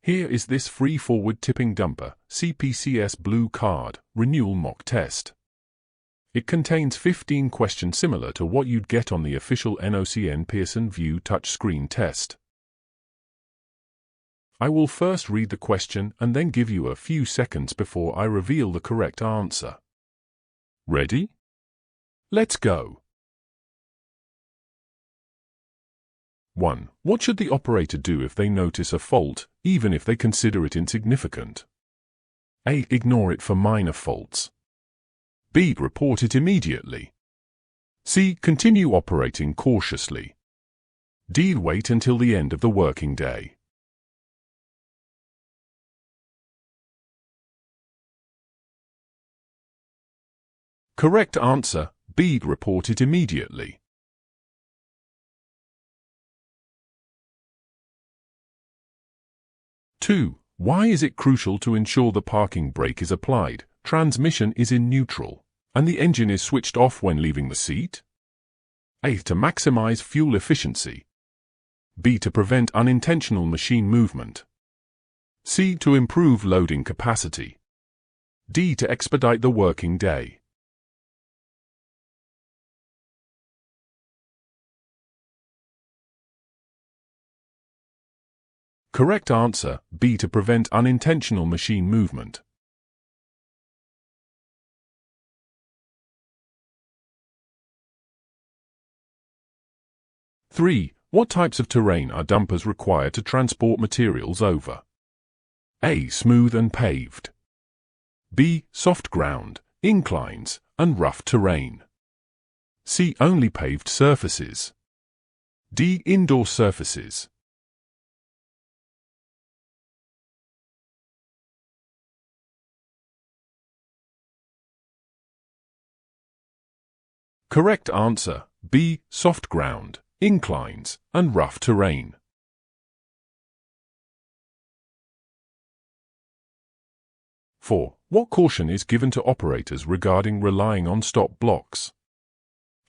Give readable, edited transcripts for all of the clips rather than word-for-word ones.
Here is this free forward tipping dumper, CPCS Blue Card, Renewal mock test. It contains 15 questions similar to what you'd get on the official NOCN Pearson VUE touchscreen test. I will first read the question and then give you a few seconds before I reveal the correct answer. Ready? Let's go. 1. What should the operator do if they notice a fault, even if they consider it insignificant? A. Ignore it for minor faults. B. Report it immediately. C. Continue operating cautiously. D. Wait until the end of the working day. Correct answer, B. Report it immediately. 2. Why is it crucial to ensure the parking brake is applied, transmission is in neutral, and the engine is switched off when leaving the seat? A. To maximize fuel efficiency. B. To prevent unintentional machine movement. C. To improve loading capacity. D. To expedite the working day. Correct answer, B. To prevent unintentional machine movement. Three. What types of terrain are dumpers required to transport materials over? A. Smooth and paved. B. Soft ground, inclines, and rough terrain. C. Only paved surfaces. D. Indoor surfaces. Correct answer, B. Soft ground, inclines, and rough terrain. 4. What caution is given to operators regarding relying on stop blocks?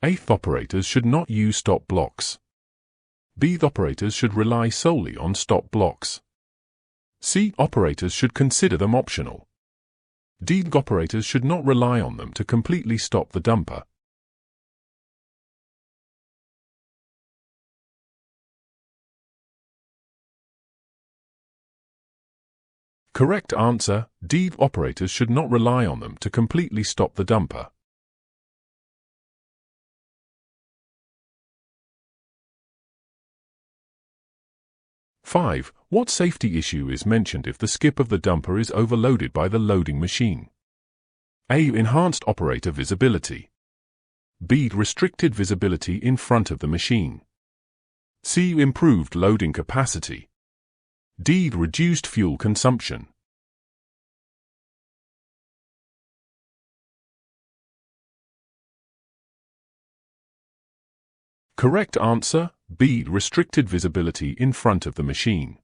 A. Operators should not use stop blocks. B. Operators should rely solely on stop blocks. C. Operators should consider them optional. D. Operators should not rely on them to completely stop the dumper. Correct answer, D. Operators should not rely on them to completely stop the dumper. Five. What safety issue is mentioned if the skip of the dumper is overloaded by the loading machine? A. Enhanced operator visibility. B. Restricted visibility in front of the machine. C. Improved loading capacity. D. Reduced fuel consumption. Correct answer, B. Restricted visibility in front of the machine.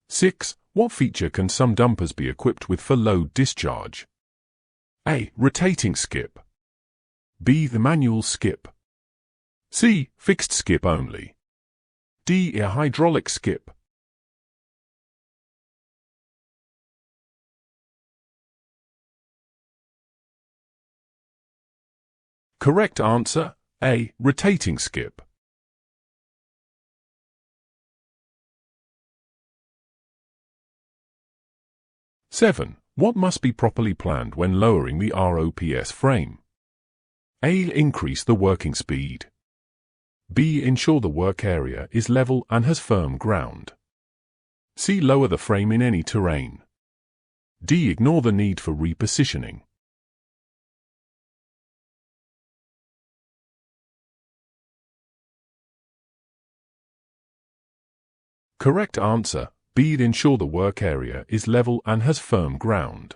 Six. What feature can some dumpers be equipped with for load discharge? A. Rotating skip. B. The manual skip. C. Fixed skip only. D. A hydraulic skip. Correct answer, A. Rotating skip. 7. What must be properly planned when lowering the ROPS frame? A. Increase the working speed. B. Ensure the work area is level and has firm ground. C. Lower the frame in any terrain. D. Ignore the need for repositioning. Correct answer, B. Ensure the work area is level and has firm ground.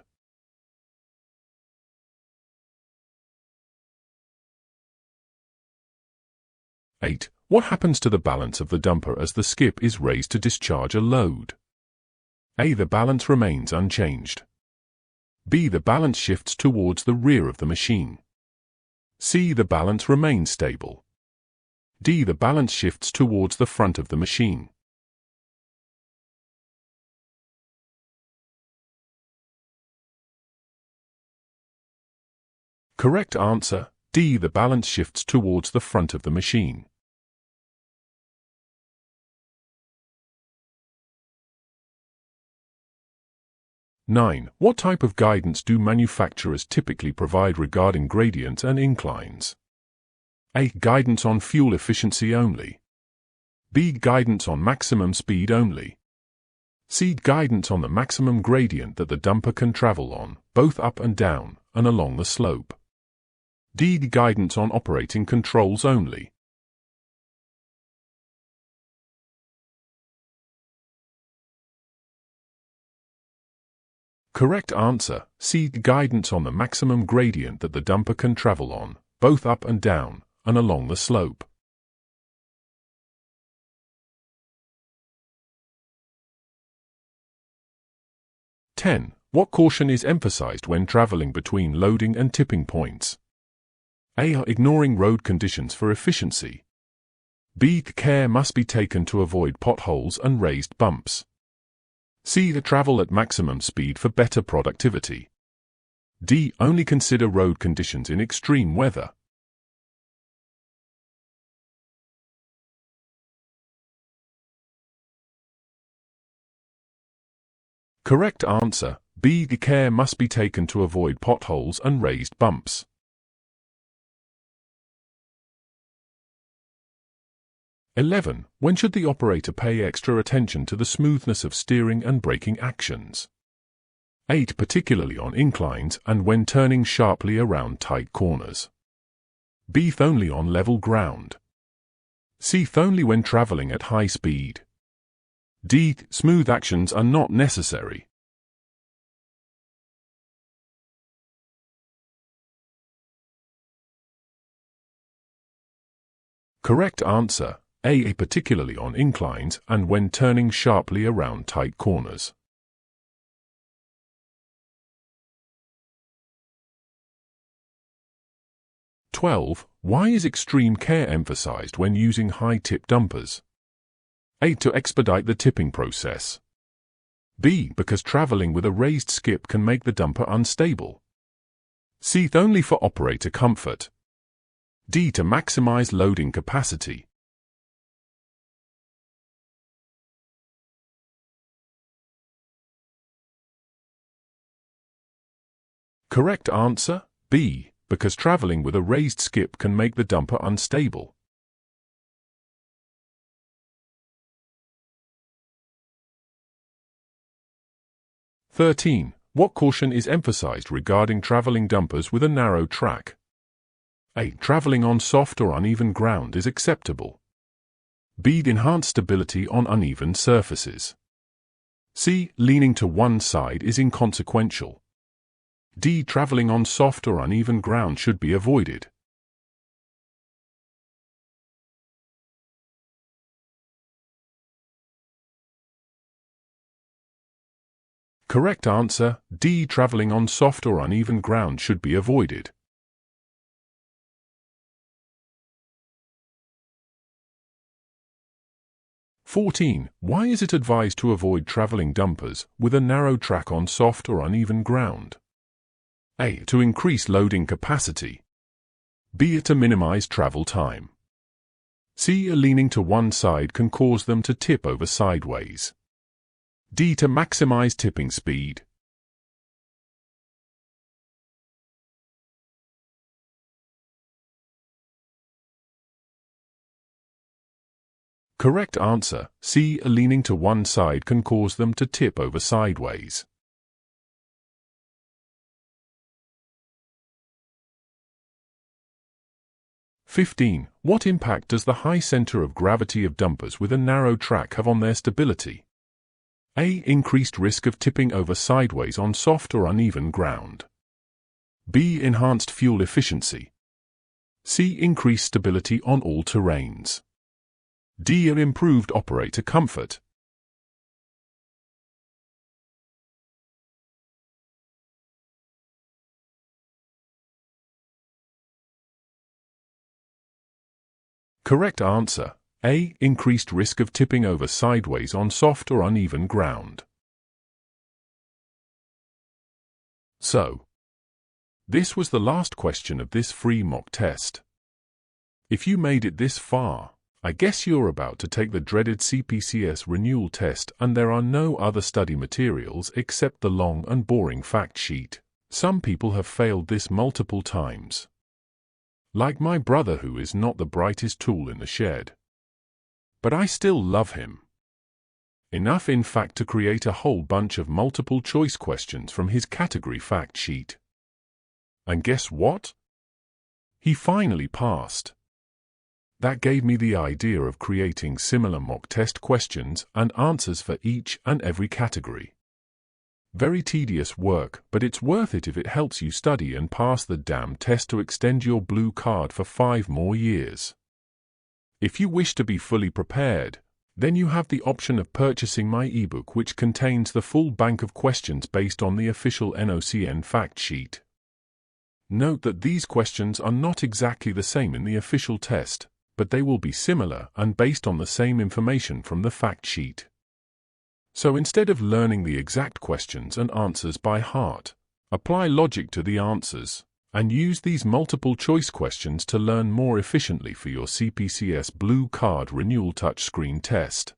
8. What happens to the balance of the dumper as the skip is raised to discharge a load? A. The balance remains unchanged. B. The balance shifts towards the rear of the machine. C. The balance remains stable. D. The balance shifts towards the front of the machine. Correct answer, D. The balance shifts towards the front of the machine. Nine. What type of guidance do manufacturers typically provide regarding gradients and inclines? A. Guidance on fuel efficiency only. B. Guidance on maximum speed only. C. Guidance on the maximum gradient that the dumper can travel on, both up and down, and along the slope. D. Guidance on operating controls only. Correct answer, C. Guidance on the maximum gradient that the dumper can travel on, both up and down, and along the slope. Ten. What caution is emphasized when traveling between loading and tipping points? A. Ignoring road conditions for efficiency. B. Care must be taken to avoid potholes and raised bumps. C. Travel at maximum speed for better productivity. D. Only consider road conditions in extreme weather. Correct answer, B. Care must be taken to avoid potholes and raised bumps. 11. When should the operator pay extra attention to the smoothness of steering and braking actions? 8. Particularly on inclines and when turning sharply around tight corners. B. Only on level ground. C. Only when traveling at high speed. D. Smooth actions are not necessary. Correct answer, A. Particularly on inclines and when turning sharply around tight corners. Why is extreme care emphasized when using high-tip dumpers? A. To expedite the tipping process. B. Because traveling with a raised skip can make the dumper unstable. C. Only for operator comfort. D. To maximize loading capacity. Correct answer, B. Because traveling with a raised skip can make the dumper unstable. What caution is emphasized regarding traveling dumpers with a narrow track? A. Traveling on soft or uneven ground is acceptable. B. Enhanced stability on uneven surfaces. C. Leaning to one side is inconsequential. D. Traveling on soft or uneven ground should be avoided. Correct answer, D. Traveling on soft or uneven ground should be avoided. Why is it advised to avoid traveling dumpers with a narrow track on soft or uneven ground? A. To increase loading capacity. B. To minimize travel time. C. Leaning to one side can cause them to tip over sideways. D. To maximize tipping speed. Correct answer, C. Leaning to one side can cause them to tip over sideways. What impact does the high center of gravity of dumpers with a narrow track have on their stability? A. Increased risk of tipping over sideways on soft or uneven ground. B. Enhanced fuel efficiency. C. Increased stability on all terrains. D. Improved operator comfort. Correct answer: A. Increased risk of tipping over sideways on soft or uneven ground. So, this was the last question of this free mock test. If you made it this far, I guess you're about to take the dreaded CPCS renewal test, and there are no other study materials except the long and boring fact sheet. Some people have failed this multiple times. Like my brother, who is not the brightest tool in the shed. But I still love him. Enough, in fact, to create a whole bunch of multiple choice questions from his category fact sheet. And guess what? He finally passed. That gave me the idea of creating similar mock test questions and answers for each and every category. Very tedious work, but it's worth it if it helps you study and pass the damn test to extend your blue card for 5 more years. If you wish to be fully prepared, then you have the option of purchasing my ebook, which contains the full bank of questions based on the official NOCN fact sheet. Note that these questions are not exactly the same in the official test, but they will be similar and based on the same information from the fact sheet. So instead of learning the exact questions and answers by heart, apply logic to the answers, and use these multiple choice questions to learn more efficiently for your CPCS Blue Card Renewal Touchscreen test.